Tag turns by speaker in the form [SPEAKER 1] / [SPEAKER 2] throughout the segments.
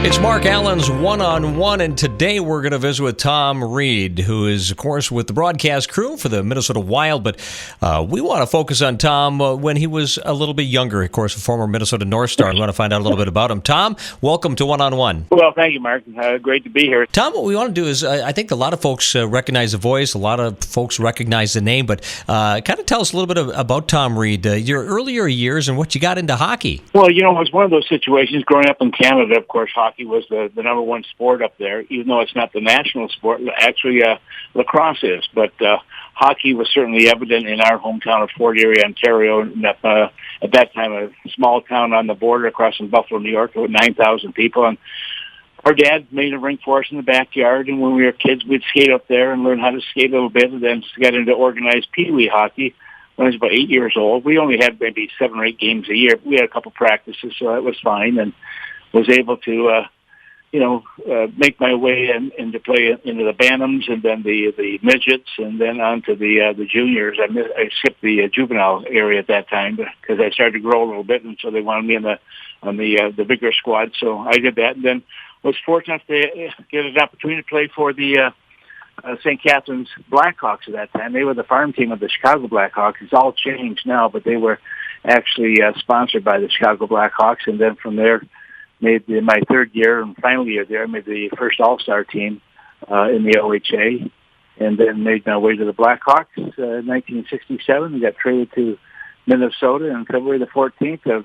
[SPEAKER 1] It's Mark Allen's One-on-One, and today we're going to visit with Tom Reid, who is, of course, with the broadcast crew for the Minnesota Wild, but we want to focus on Tom when he was a little bit younger, of course, a former Minnesota North Star. We want to find out a little bit about him. Tom, welcome to One-on-One.
[SPEAKER 2] Well, thank you, Mark. Great to be here.
[SPEAKER 1] Tom, what we want to do is, I think a lot of folks recognize the voice, a lot of folks recognize the name, but kind of tell us a little bit about Tom Reid, your earlier years and what you got into hockey.
[SPEAKER 2] Well, it was one of those situations growing up in Canada. Of course, hockey was the number one sport up there, even though it's not the national sport. Actually, lacrosse is, but hockey was certainly evident in our hometown of Fort Erie, Ontario. And at that time, a small town on the border across from Buffalo, New York, with 9,000 people. And our dad made a rink for us in the backyard, and when we were kids, we'd skate up there and learn how to skate a little bit, and then get into organized pee-wee hockey. When I was about 8 years old, we only had maybe 7 or 8 games a year. We had a couple practices, so that was fine, and was able to make my way into play into the Bantams, and then the midgets, and then on to the juniors. I skipped the juvenile area at that time because I started to grow a little bit, and so they wanted me on the bigger squad. So I did that, and then was fortunate to get an opportunity to play for the St. Catharines Blackhawks at that time. They were the farm team of the Chicago Blackhawks. It's all changed now, but they were actually sponsored by the Chicago Blackhawks, and then from there, made my third year and final year there, made the first All-Star team in the OHA, and then made my way to the Blackhawks in 1967 and got traded to Minnesota on February the 14th of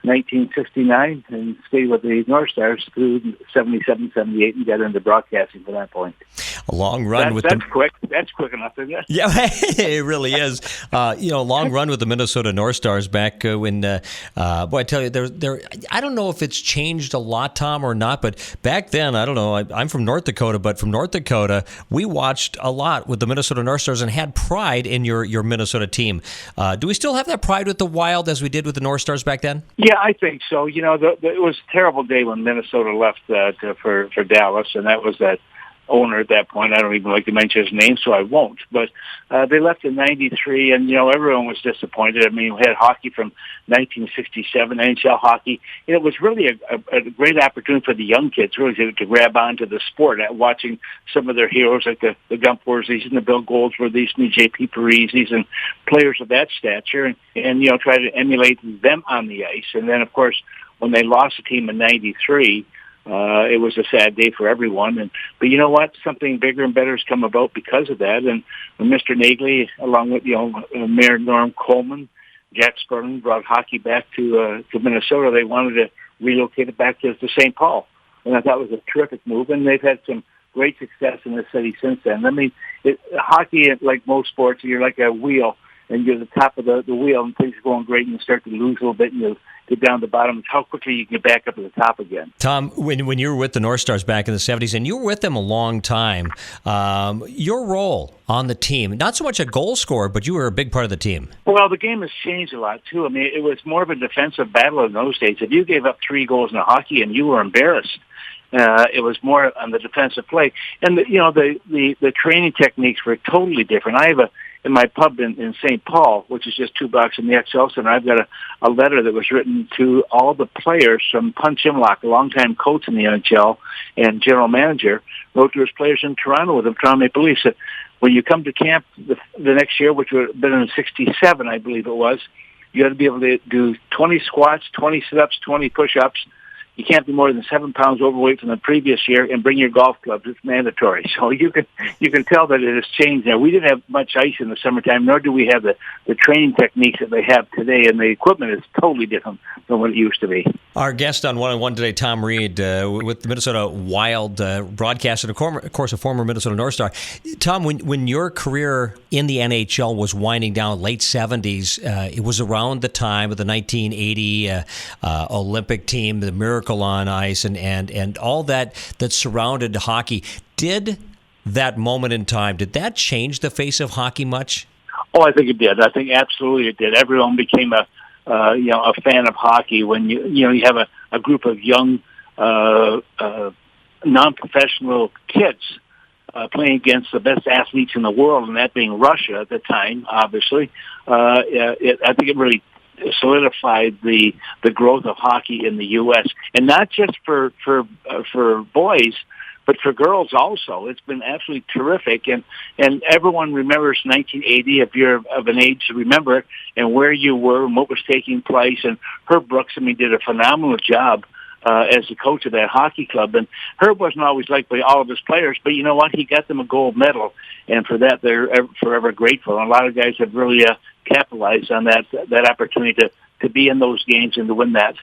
[SPEAKER 2] 1969 and stayed with the North Stars through 77, 78 and got into broadcasting from that point.
[SPEAKER 1] A long run
[SPEAKER 2] that's quick. That's quick enough, isn't it?
[SPEAKER 1] Yeah, it really is. Long run with the Minnesota North Stars back when, boy, I tell you, I don't know if it's changed a lot, Tom, or not, but back then, I don't know, I'm from North Dakota, but from North Dakota, we watched a lot with the Minnesota North Stars and had pride in your Minnesota team. Do we still have that pride with the Wild as we did with the North Stars back then?
[SPEAKER 2] Yeah, I think so. It was a terrible day when Minnesota left for Dallas, and that was that owner at that point. I don't even like to mention his name, so I won't. But they left in '93, and everyone was disappointed. I mean, we had hockey from 1967, NHL hockey. It was really a great opportunity for the young kids really to grab onto the sport. Watching some of their heroes like the Gump Worsleys and the Bill Goldsworthys and the J.P. Parisis and players of that stature, and try to emulate them on the ice. And then, of course, when they lost the team in '93. It was a sad day for everyone, but you know what? Something bigger and better has come about because of that. And when Mr. Nagley, along with Mayor Norm Coleman, Jack Sperling, brought hockey back to Minnesota, they wanted to relocate it back to St. Paul, and I thought it was a terrific move. And they've had some great success in the city since then. I mean, hockey, like most sports, you're like a wheel, and you're at the top of the wheel, and things are going great, and you start to lose a little bit, and you get down to the bottom. It's how quickly you can get back up to the top again.
[SPEAKER 1] Tom, when you were with the North Stars back in the 70s, and you were with them a long time, your role on the team, not so much a goal scorer, but you were a big part of the team.
[SPEAKER 2] Well, the game has changed a lot, too. I mean, it was more of a defensive battle in those days. If you gave up 3 goals in a hockey and you were embarrassed, it was more on the defensive play. And, the training techniques were totally different. I have in my pub in St. Paul, which is just 2 blocks from the XL Center, I've got a letter that was written to all the players from Punch Imlach, a longtime coach in the NHL and general manager, wrote to his players in Toronto with the Toronto Maple Leafs that when you come to camp the next year, which would have been in '67, I believe it was, you had to be able to do 20 squats, 20 sit-ups, 20 push-ups. You can't be more than 7 pounds overweight from the previous year, and bring your golf clubs. It's mandatory. So you can tell that it has changed now. We didn't have much ice in the summertime, nor do we have the training techniques that they have today, and the equipment is totally different than what it used to be.
[SPEAKER 1] Our guest on One-on-One today, Tom Reid, with the Minnesota Wild broadcaster, and of course a former Minnesota North Star. Tom, when your career in the NHL was winding down, late 70s, it was around the time of the 1980 Olympic team, the Miracle on Ice, and all that surrounded hockey. Did that moment in time, did that change the face of hockey much?
[SPEAKER 2] Oh, I think it did. I think absolutely it did. Everyone became a fan of hockey when you have a group of young non-professional kids playing against the best athletes in the world, and that being Russia at the time, obviously. I think it really solidified the growth of hockey in the U.S. and not just for boys, but for girls also. It's been absolutely terrific, and everyone remembers 1980 if you're of an age to remember it, and where you were and what was taking place. And Herb Brooks, did a phenomenal job as the coach of that hockey club. And Herb wasn't always liked by all of his players, but you know what? He got them a gold medal, and for that they're forever grateful. And a lot of guys have really capitalized on that opportunity to be in those games and to win that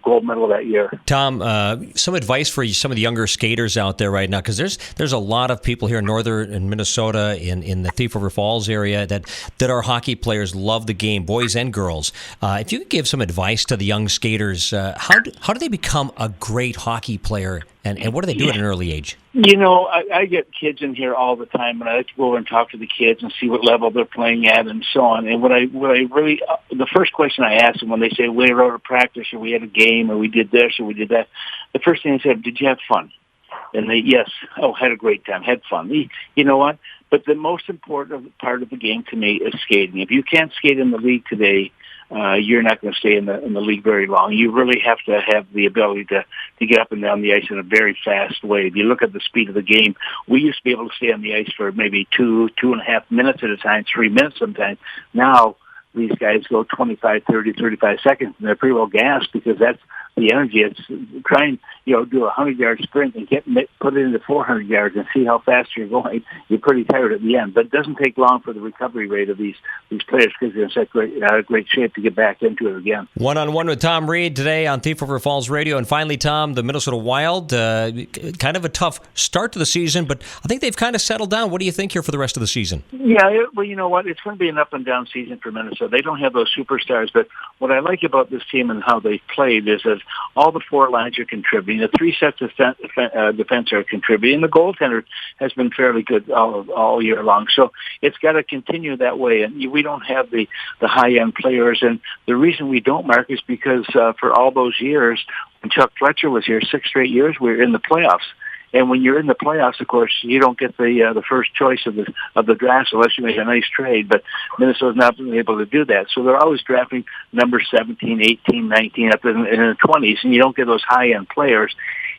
[SPEAKER 2] gold medal that year.
[SPEAKER 1] Tom, some advice for some of the younger skaters out there right now, because there's a lot of people here in northern Minnesota, in the Thief River Falls area that are hockey players, love the game, boys and girls. If you could give some advice to the young skaters, how do they become a great hockey player, and what do they do at an early age?
[SPEAKER 2] I get kids in here all the time, and I like to go over and talk to the kids and see what level they're playing at and so on. And what I really, the first question I ask them when they say, we were out of practice, or we had a game, or we did this, or we did that, the first thing I said, did you have fun? And they, yes, had a great time, had fun. You know what? But the most important part of the game to me is skating. If you can't skate in the league today, you're not going to stay in the league very long. You really have to have the ability to get up and down the ice in a very fast way. If you look at the speed of the game, we used to be able to stay on the ice for maybe 2.5 minutes at a time, 3 minutes sometimes. Now, these guys go 25, 30, 35 seconds, and they're pretty well gassed because that's the energy. It's trying, do a 100-yard sprint and put it into 400 yards and see how fast you're going. You're pretty tired at the end, but it doesn't take long for the recovery rate of these players because they're in such great shape to get back into it again.
[SPEAKER 1] One-on-one with Tom Reid today on Thief River Falls Radio. And finally, Tom, the Minnesota Wild, kind of a tough start to the season, but I think they've kind of settled down. What do you think here for the rest of the season?
[SPEAKER 2] Yeah, well, you know what? It's going to be an up-and-down season for Minnesota. They don't have those superstars, but what I like about this team and how they played is that all the four lines are contributing. The three sets of defense are contributing. The goaltender has been fairly good all year long. So it's got to continue that way. And we don't have the high-end players. And the reason we don't, Mark, is because for all those years, when Chuck Fletcher was here, 6 straight years, we were in the playoffs. And when you're in the playoffs, of course, you don't get the first choice of the draft unless you make a nice trade. But Minnesota's not been able to do that. So they're always drafting number 17, 18, 19, up in the 20s, and you don't get those high-end players.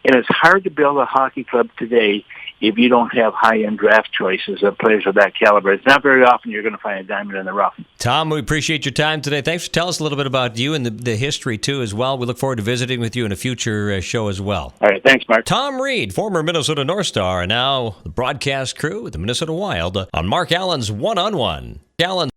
[SPEAKER 2] And it's hard to build a hockey club today if you don't have high-end draft choices of players of that caliber. It's not very often you're going to find a diamond in the rough.
[SPEAKER 1] Tom, we appreciate your time today. Thanks for telling us a little bit about you and the history, too, as well. We look forward to visiting with you in a future show as well.
[SPEAKER 2] All right. Thanks, Mark.
[SPEAKER 1] Tom Reid, former Minnesota North Star, and now the broadcast crew with the Minnesota Wild on Mark Allen's One-on-One. Allen.